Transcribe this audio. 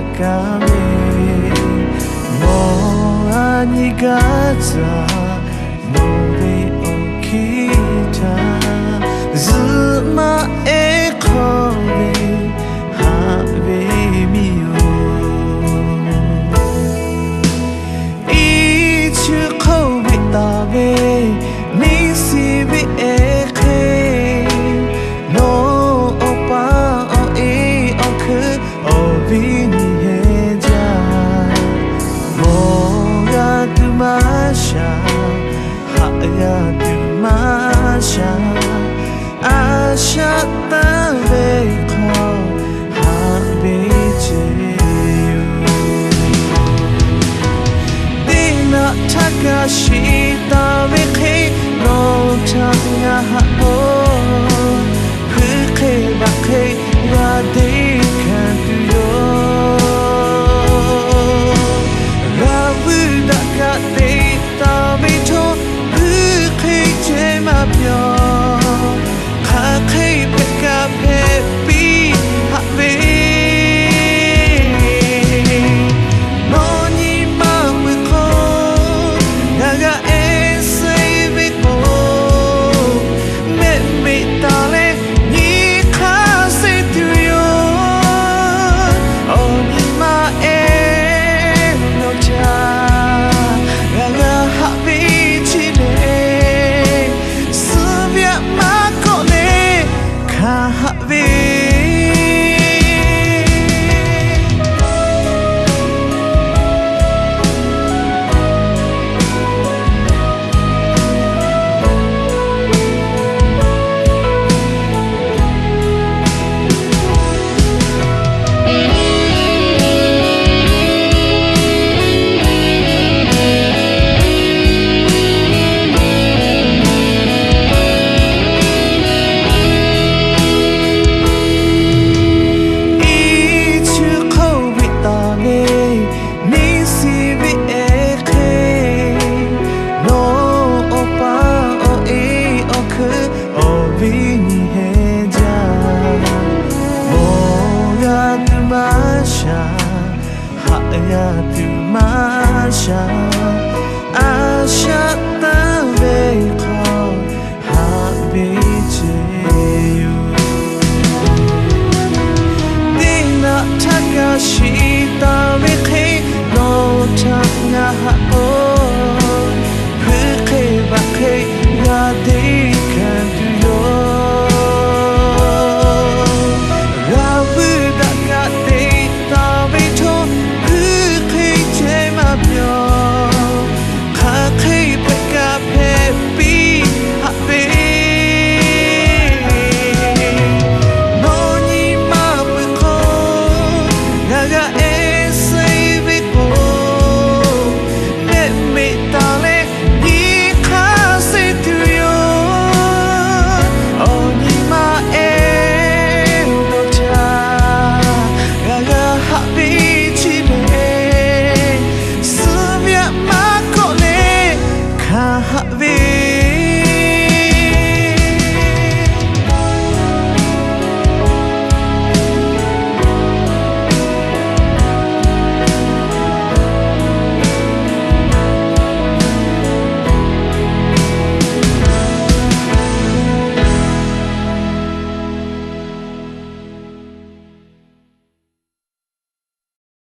高めもう兄がざのべ起きたずまえこべはべみよいちこべたべにしべえけのおぱおいおくおびにへじゃもがくましゃはがくましゃあしゃたべこはべちよでなたかしたべけのたがはおふけばけがでかくよラブだかでたべとふけちまぴょかけべかぺぴはべのにまむこながえせべこめめたれにかせとよおにまえのちゃながはびちれすびゃまこねかはべあしゃたべこはべちよでなたかしたべけのたがはお